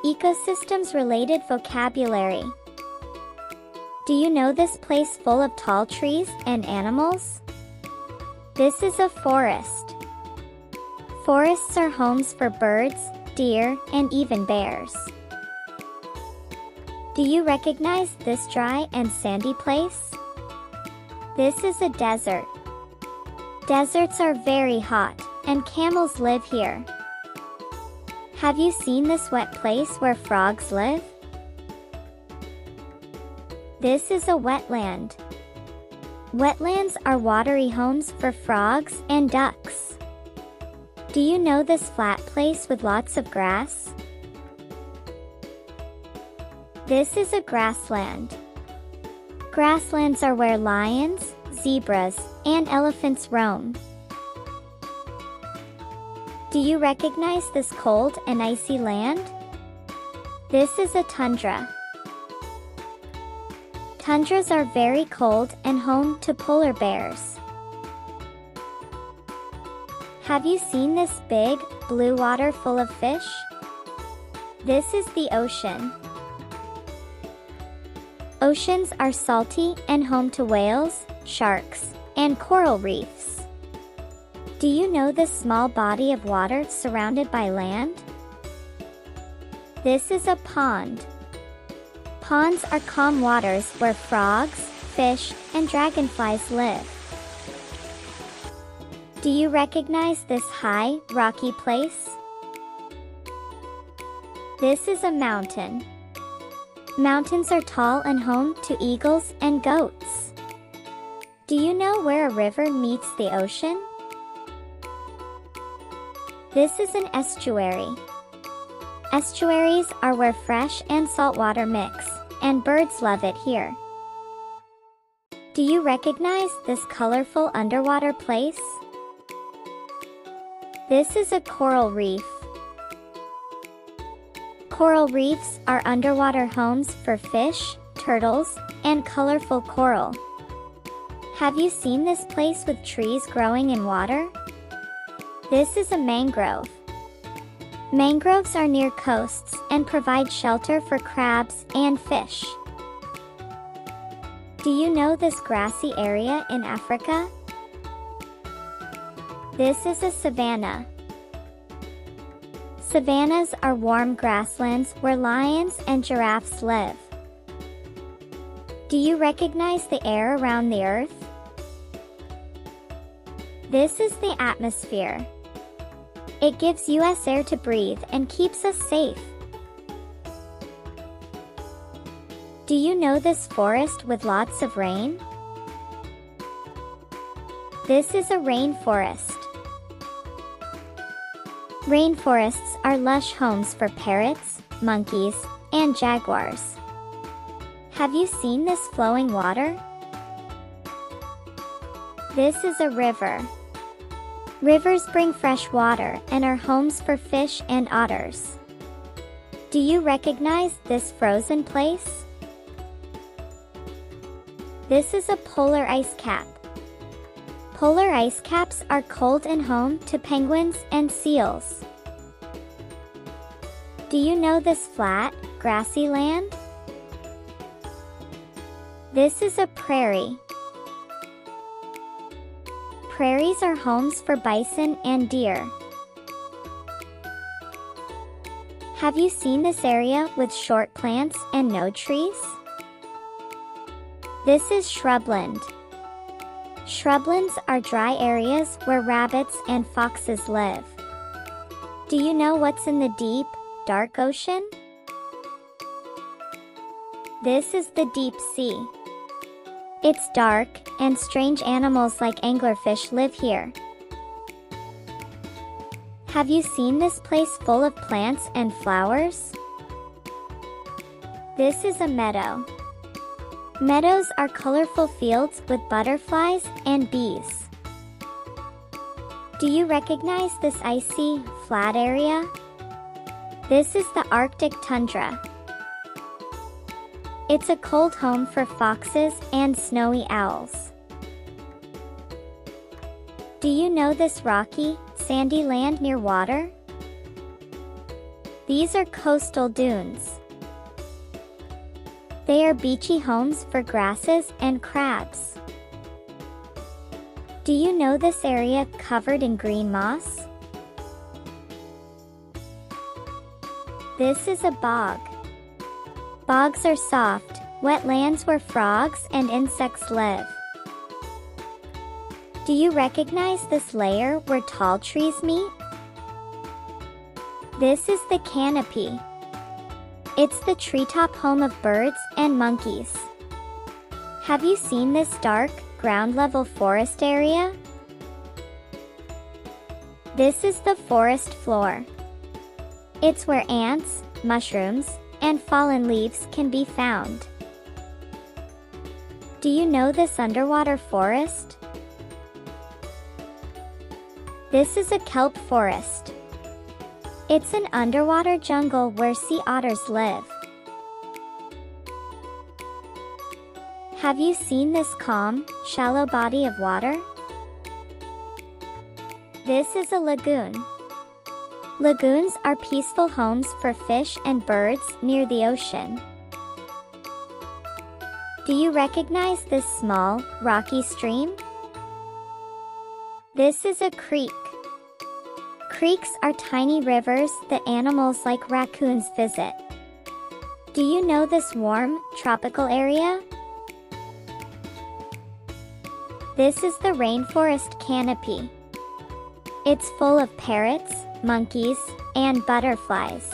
Ecosystems-related vocabulary. Do you know this place full of tall trees and animals? This is a forest. Forests are homes for birds, deer, and even bears. Do you recognize this dry and sandy place? This is a desert. Deserts are very hot, and camels live here. Have you seen this wet place where frogs live? This is a wetland. Wetlands are watery homes for frogs and ducks. Do you know this flat place with lots of grass? This is a grassland. Grasslands are where lions, zebras, and elephants roam. Do you recognize this cold and icy land? This is a tundra. Tundras are very cold and home to polar bears. Have you seen this big, blue water full of fish? This is the ocean. Oceans are salty and home to whales, sharks, and coral reefs. Do you know this small body of water surrounded by land? This is a pond. Ponds are calm waters where frogs, fish, and dragonflies live. Do you recognize this high, rocky place? This is a mountain. Mountains are tall and home to eagles and goats. Do you know where a river meets the ocean? This is an estuary. Estuaries are where fresh and salt water mix, and birds love it here. Do you recognize this colorful underwater place? This is a coral reef. Coral reefs are underwater homes for fish, turtles, and colorful coral. Have you seen this place with trees growing in water? This is a mangrove. Mangroves are near coasts and provide shelter for crabs and fish. Do you know this grassy area in Africa? This is a savanna. Savannas are warm grasslands where lions and giraffes live. Do you recognize the air around the Earth? This is the atmosphere. It gives us air to breathe and keeps us safe. Do you know this forest with lots of rain? This is a rainforest. Rainforests are lush homes for parrots, monkeys, and jaguars. Have you seen this flowing water? This is a river. Rivers bring fresh water and are homes for fish and otters. Do you recognize this frozen place? This is a polar ice cap. Polar ice caps are cold and home to penguins and seals. Do you know this flat, grassy land? This is a prairie. Prairies are homes for bison and deer. Have you seen this area with short plants and no trees? This is shrubland. Shrublands are dry areas where rabbits and foxes live. Do you know what's in the deep, dark ocean? This is the deep sea. It's dark, and strange animals like anglerfish live here. Have you seen this place full of plants and flowers? This is a meadow. Meadows are colorful fields with butterflies and bees. Do you recognize this icy, flat area? This is the Arctic tundra. It's a cold home for foxes and snowy owls. Do you know this rocky, sandy land near water? These are coastal dunes. They are beachy homes for grasses and crabs. Do you know this area covered in green moss? This is a bog. Bogs are soft, wet lands where frogs and insects live. Do you recognize this layer where tall trees meet? This is the canopy. It's the treetop home of birds and monkeys. Have you seen this dark, ground-level forest area? This is the forest floor. It's where ants, mushrooms, and fallen leaves can be found. Do you know this underwater forest? This is a kelp forest. It's an underwater jungle where sea otters live. Have you seen this calm, shallow body of water? This is a lagoon. Lagoons are peaceful homes for fish and birds near the ocean. Do you recognize this small, rocky stream? This is a creek. Creeks are tiny rivers that animals like raccoons visit. Do you know this warm, tropical area? This is the rainforest canopy. It's full of parrots, monkeys, and butterflies.